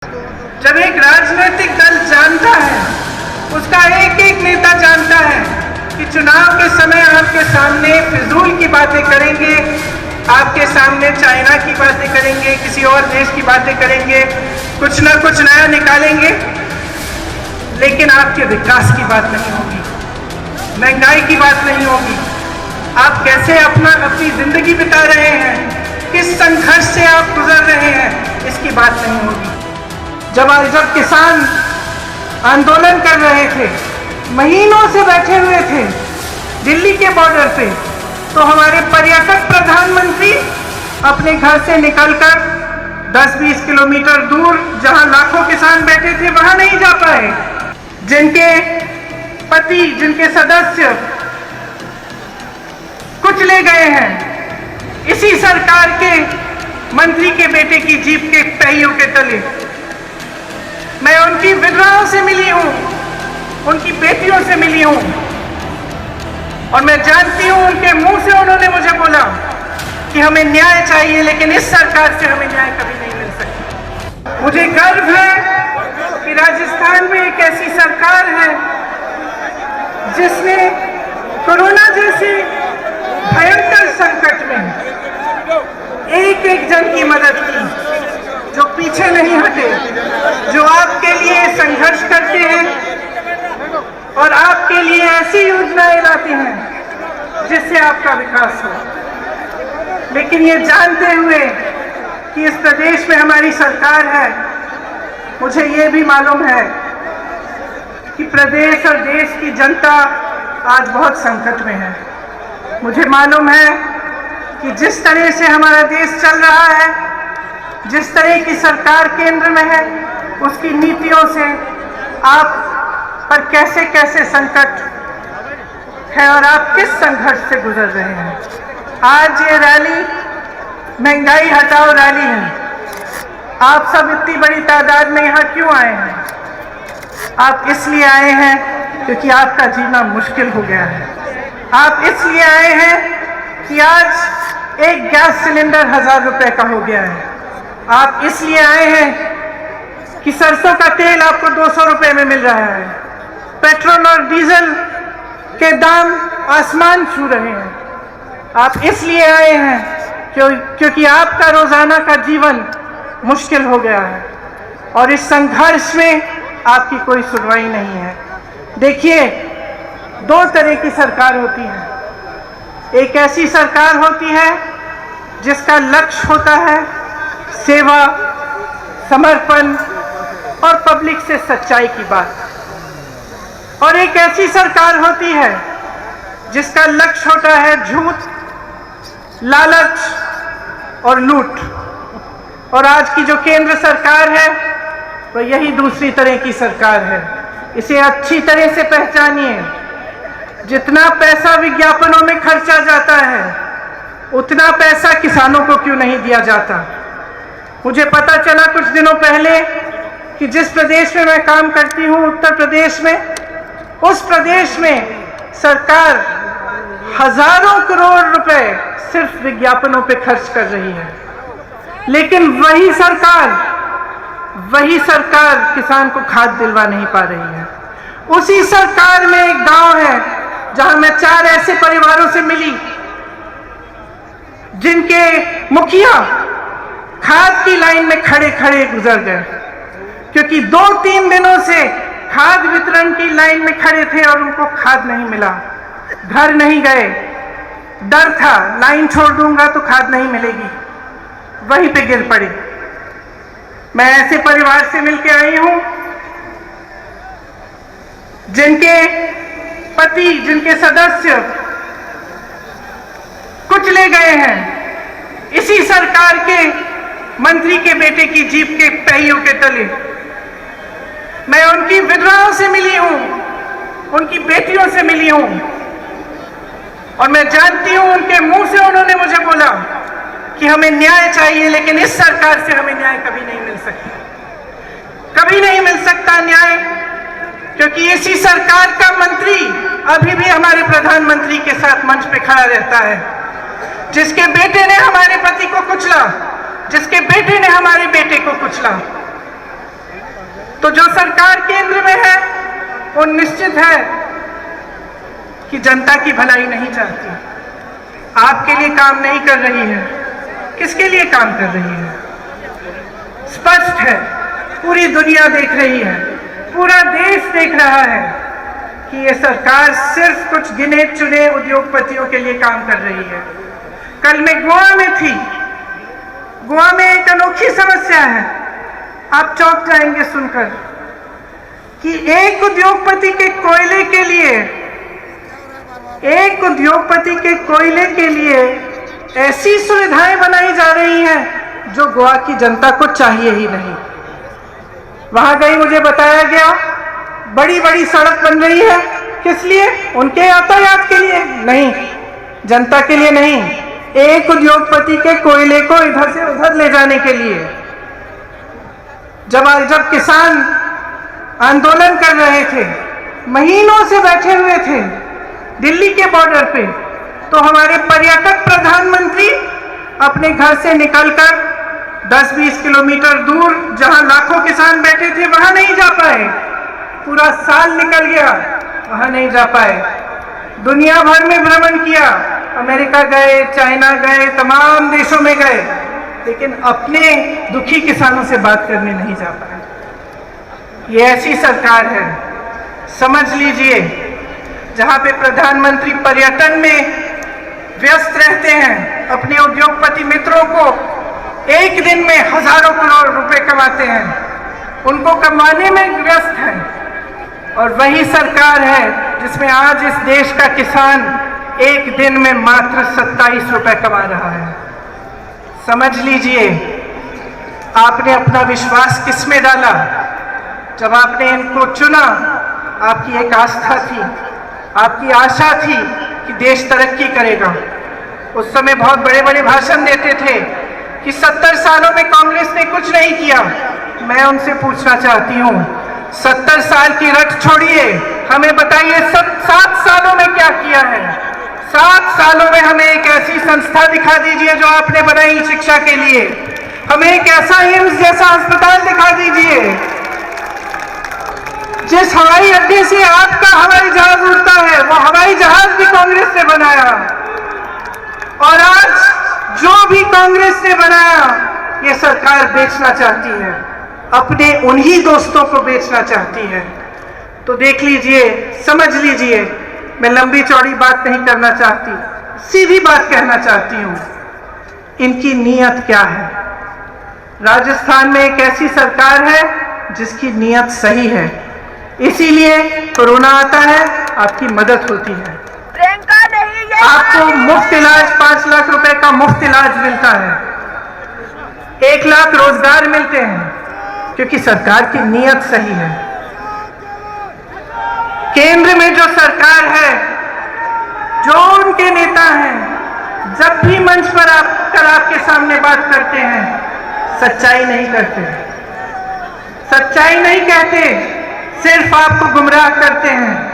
जब एक राजनीतिक दल जानता है, उसका एक एक नेता जानता है कि चुनाव के समय आपके सामने फिजूल की बातें करेंगे, आपके सामने चाइना की बातें करेंगे, किसी और देश की बातें करेंगे, कुछ ना कुछ नया निकालेंगे, लेकिन आपके विकास की बात नहीं होगी, महंगाई की बात नहीं होगी, आप कैसे अपनी जिंदगी बिता रहे हैं, किस संघर्ष से आप गुजर रहे हैं, इसकी बात नहीं होगी। जब किसान आंदोलन कर रहे थे, महीनों से बैठे हुए थे दिल्ली के बॉर्डर पे, तो हमारे पर्यटक प्रधानमंत्री अपने घर से निकलकर 10-20 किलोमीटर दूर जहां लाखों किसान बैठे थे वहां नहीं जा पाए। जिनके पति, जिनके सदस्य कुचले गए हैं, इसी सरकार के मंत्री के बेटे की जीप के पहियों के तले। मैं उनकी विधवाओं से मिली हूं, उनकी बेटियों से मिली हूं, और मैं जानती हूं उनके मुंह से उन्होंने मुझे बोला कि हमें न्याय चाहिए, लेकिन इस सरकार से हमें न्याय कभी नहीं मिल सकता। मुझे गर्व है कि राजस्थान में एक ऐसी सरकार है जिसने कोरोना जैसे भयंकर संकट में एक एक जन की मदद की, जो पीछे नहीं हटे, जो आपके लिए संघर्ष करते हैं और आपके लिए ऐसी योजनाएं लाते हैं जिससे आपका विकास हो। लेकिन ये जानते हुए कि इस प्रदेश में हमारी सरकार है, मुझे ये भी मालूम है कि प्रदेश और देश की जनता आज बहुत संकट में है। मुझे मालूम है कि जिस तरह से हमारा देश चल रहा है, जिस तरह की सरकार केंद्र में है, उसकी नीतियों से आप पर कैसे कैसे संकट है और आप किस संघर्ष से गुजर रहे हैं। आज ये रैली महंगाई हटाओ रैली है। आप सब इतनी बड़ी तादाद में यहाँ क्यों आए हैं? आप इसलिए आए हैं क्योंकि आपका जीना मुश्किल हो गया है। आप इसलिए आए हैं कि आज एक गैस सिलेंडर 1000 रुपए का हो गया है। आप इसलिए आए हैं कि सरसों का तेल आपको 200 रुपए में मिल रहा है, पेट्रोल और डीजल के दाम आसमान छू रहे हैं। आप इसलिए आए हैं क्योंकि आपका रोजाना का जीवन मुश्किल हो गया है और इस संघर्ष में आपकी कोई सुनवाई नहीं है। देखिए, दो तरह की सरकार होती है। एक ऐसी सरकार होती है जिसका लक्ष्य होता है सेवा, समर्पण और पब्लिक से सच्चाई की बात, और एक ऐसी सरकार होती है जिसका लक्ष्य होता है झूठ, लालच और लूट। और आज की जो केंद्र सरकार है वह यही दूसरी तरह की सरकार है। इसे अच्छी तरह से पहचानिए। जितना पैसा विज्ञापनों में खर्चा जाता है, उतना पैसा किसानों को क्यों नहीं दिया जाता? मुझे पता चला कुछ दिनों पहले कि जिस प्रदेश में मैं काम करती हूँ, उत्तर प्रदेश में, उस प्रदेश में सरकार हजारों करोड़ रुपए सिर्फ विज्ञापनों पे खर्च कर रही है, लेकिन वही सरकार किसान को खाद दिलवा नहीं पा रही है। उसी सरकार में एक गांव है जहां मैं 4 ऐसे परिवारों से मिली जिनके मुखिया खाद की लाइन में खड़े खड़े गुजर गए, क्योंकि 2-3 दिनों से खाद वितरण की लाइन में खड़े थे और उनको खाद नहीं मिला। घर नहीं गए, डर था लाइन छोड़ दूंगा तो खाद नहीं मिलेगी, वहीं पे गिर पड़े। मैं ऐसे परिवार से मिलके आई हूं जिनके पति, जिनके सदस्य कुचले गए हैं इसी सरकार के मंत्री के बेटे की जीप के पहियों के तले। मैं उनकी विधवाओं से मिली हूं, उनकी बेटियों से मिली हूं, और मैं जानती हूं उनके मुंह से उन्होंने मुझे बोला कि हमें न्याय चाहिए, लेकिन इस सरकार से हमें न्याय कभी नहीं मिल सकता। कभी नहीं मिल सकता न्याय, क्योंकि इसी सरकार का मंत्री अभी भी हमारे प्रधानमंत्री के साथ मंच पे खड़ा रहता है, जिसके बेटे ने हमारे पति को कुचला, जिसके बेटे ने हमारे बेटे को कुचला। तो जो सरकार केंद्र में है वो निश्चित है कि जनता की भलाई नहीं चाहती, आपके लिए काम नहीं कर रही है। किसके लिए काम कर रही है? स्पष्ट है, पूरी दुनिया देख रही है, पूरा देश देख रहा है कि ये सरकार सिर्फ कुछ गिने चुने उद्योगपतियों के लिए काम कर रही है। कल मैं गोवा में थी। गोवा में एक अनोखी समस्या है, आप चौंक जाएंगे सुनकर, कि एक उद्योगपति के कोयले के लिए ऐसी सुविधाएं बनाई जा रही हैं जो गोवा की जनता को चाहिए ही नहीं। वहां गई, मुझे बताया गया बड़ी बड़ी सड़क बन रही है, किस लिए? उनके यातायात के लिए नहीं, जनता के लिए नहीं, एक उद्योगपति के कोयले को इधर से उधर ले जाने के लिए। जब किसान आंदोलन कर रहे थे, महीनों से बैठे हुए थे दिल्ली के बॉर्डर पे, तो हमारे पर्यटक प्रधानमंत्री अपने घर से निकलकर 10-20 किलोमीटर दूर जहां लाखों किसान बैठे थे वहां नहीं जा पाए। पूरा साल निकल गया, वहां नहीं जा पाए। दुनिया भर में भ्रमण किया, अमेरिका गए, चाइना गए, तमाम देशों में गए, लेकिन अपने दुखी किसानों से बात करने नहीं जा पाए। ये ऐसी सरकार है, समझ लीजिए, जहां पे प्रधानमंत्री पर्यटन में व्यस्त रहते हैं, अपने उद्योगपति मित्रों को एक दिन में हजारों करोड़ रुपए कमाते हैं, उनको कमाने में व्यस्त हैं। और वही सरकार है जिसमें आज इस देश का किसान एक दिन में मात्र 27 रुपए कमा रहा है। समझ लीजिए, आपने अपना विश्वास किसमें डाला? जब आपने इनको चुना, आपकी एक आस्था थी, आपकी आशा थी कि देश तरक्की करेगा। उस समय बहुत बड़े बड़े भाषण देते थे कि 70 सालों में कांग्रेस ने कुछ नहीं किया। मैं उनसे पूछना चाहती हूँ, 70 साल की रट छोड़िए, हमें बताइए 7 सालों में क्या किया है? 7 सालों में हमें एक ऐसी संस्था दिखा दीजिए जो आपने बनाई शिक्षा के लिए। हमें एक ऐसा एम्स जैसा अस्पताल दिखा दीजिए। जिस हवाई अड्डे से आपका हवाई जहाज उड़ता है, वो हवाई जहाज भी कांग्रेस ने बनाया। और आज जो भी कांग्रेस ने बनाया, ये सरकार बेचना चाहती है, अपने उन्हीं दोस्तों को बेचना चाहती है। तो देख लीजिए, समझ लीजिए, मैं लंबी चौड़ी बात नहीं करना चाहती, सीधी बात कहना चाहती हूं, इनकी नीयत क्या है। राजस्थान में एक ऐसी सरकार है जिसकी नीयत सही है, इसीलिए कोरोना आता है, आपकी मदद होती है, आपको मुफ्त इलाज, 5 लाख रुपए का मुफ्त इलाज मिलता है, 1 लाख रोजगार मिलते हैं, क्योंकि सरकार की नीयत सही है। केंद्र में जो सरकार है, जो उनके नेता हैं, जब भी मंच पर आकर आपके सामने बात करते हैं, सच्चाई नहीं करते, सच्चाई नहीं कहते, सिर्फ आपको गुमराह करते हैं।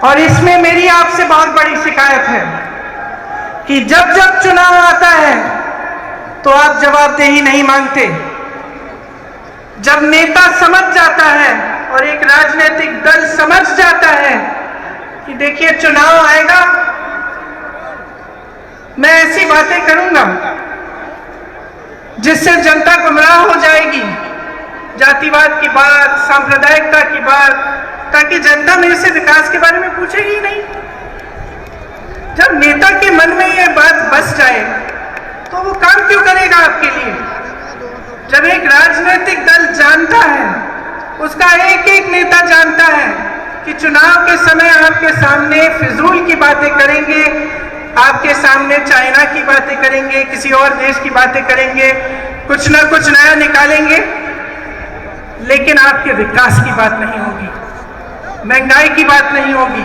और इसमें मेरी आपसे बहुत बड़ी शिकायत है कि जब जब चुनाव आता है तो आप जवाबदेही नहीं मांगते। जब नेता समझ जाता है और एक राजनीतिक दल समझ जाता है कि देखिए चुनाव आएगा, मैं ऐसी बातें करूंगा जिससे जनता गुमराह हो जाएगी, जातिवाद की बात, सांप्रदायिकता की बात, ताकि जनता मेरे से विकास के बारे में पूछेगी ही नहीं। जब नेता के मन में ये बात बस जाए तो वो काम क्यों करेगा आपके लिए? जब एक राजनीतिक दल जानता है, उसका एक एक नेता जानता है कि चुनाव के समय आपके सामने फिजूल की बातें करेंगे, आपके सामने चाइना की बातें करेंगे, किसी और देश की बातें करेंगे, कुछ ना कुछ नया निकालेंगे, लेकिन आपके विकास की बात नहीं होगी, महंगाई की बात नहीं होगी,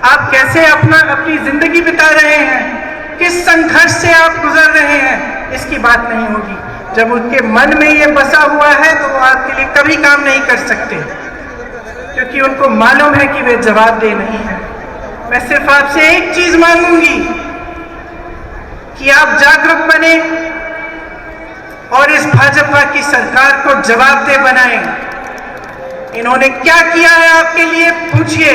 आप कैसे अपनी जिंदगी बिता रहे हैं, किस संघर्ष से आप गुजर रहे हैं, इसकी बात नहीं होगी। जब उनके मन में ये बसा हुआ है तो वो आपके लिए कभी काम नहीं कर सकते, क्योंकि उनको मालूम है कि वे जवाबदेह नहीं है। मैं सिर्फ आपसे एक चीज मांगूंगी कि आप जागरूक बने और इस भाजपा की सरकार को जवाबदेह बनाएं। इन्होंने क्या किया है आपके लिए, पूछिए।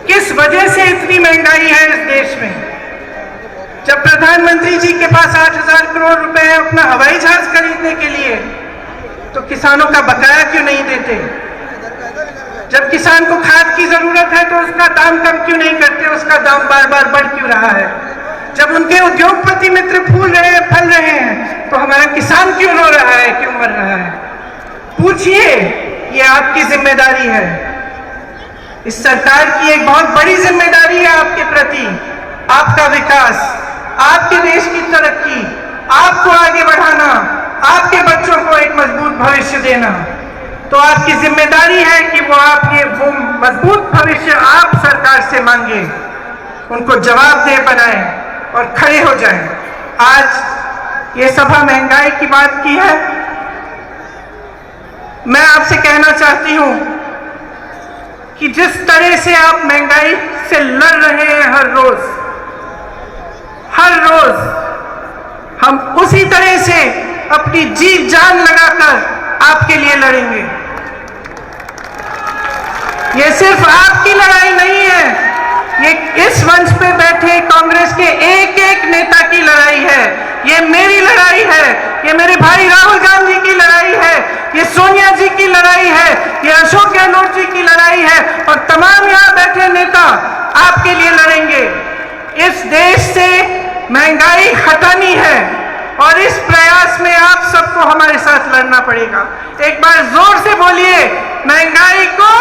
किस वजह से इतनी महंगाई है इस देश में? जब प्रधानमंत्री जी के पास 8,000 करोड़ रुपए है अपना हवाई जहाज खरीदने के लिए, तो किसानों का बकाया क्यों नहीं देते? जब किसान को खाद की जरूरत है तो उसका दाम कम क्यों नहीं करते? उसका दाम बार बार बढ़ क्यों रहा है? जब उनके उद्योगपति मित्र फूल रहे हैं, फल रहे हैं, तो हमारा किसान क्यों रो रहा है, क्यों मर रहा है? पूछिए, ये आपकी जिम्मेदारी है। इस सरकार की एक बहुत बड़ी जिम्मेदारी है आपके प्रति। आपका विकास, आपके देश की तरक्की, आपको आगे बढ़ाना, आपके बच्चों को एक मजबूत भविष्य देना। तो आपकी जिम्मेदारी है कि वो मजबूत भविष्य आप सरकार से मांगे, उनको जवाबदेह बनाएं और खड़े हो जाएं। आज ये सभा महंगाई की बात की है। मैं आपसे कहना चाहती हूं कि जिस तरह से आप महंगाई से लड़ रहे हैं हर रोज हम उसी तरह से अपनी जी जान लगाकर आपके लिए लड़ेंगे। ये सिर्फ आपकी लड़ाई नहीं है, ये इस मंच पे बैठे कांग्रेस के एक एक नेता की लड़ाई है। ये मेरी लड़ाई है, ये मेरे भाई राहुल गांधी की लड़ाई है, ये सोनिया जी की लड़ाई है, ये अशोक गहलोत जी की लड़ाई है, और तमाम यहां बैठे नेता आपके लिए लड़ेंगे। इस देश से महंगाई हटानी है और इस प्रयास में आप सबको हमारे साथ लड़ना पड़ेगा। एक बार जोर से बोलिए, महंगाई को,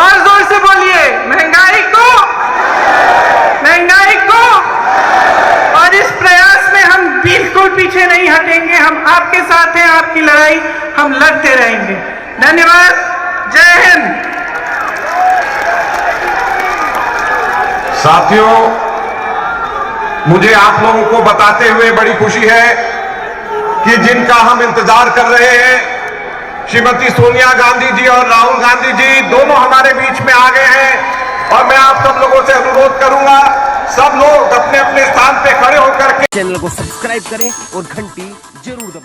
और जोर से बोलिए, महंगाई को, महंगाई को। और इस प्रयास में हम बिल्कुल पीछे नहीं हटेंगे, हम आपके साथ हैं, आपकी लड़ाई हम लड़ते रहेंगे। धन्यवाद, जय हिंद। साथियों, मुझे आप लोगों को बताते हुए बड़ी खुशी है कि जिनका हम इंतजार कर रहे हैं, श्रीमती सोनिया गांधी जी और राहुल गांधी जी दोनों हमारे बीच में आ गए हैं। और मैं आप सब लोगों से अनुरोध करूंगा, सब लोग अपने अपने स्थान पे खड़े होकर के चैनल को सब्सक्राइब करें और घंटी जरूर दबाएं।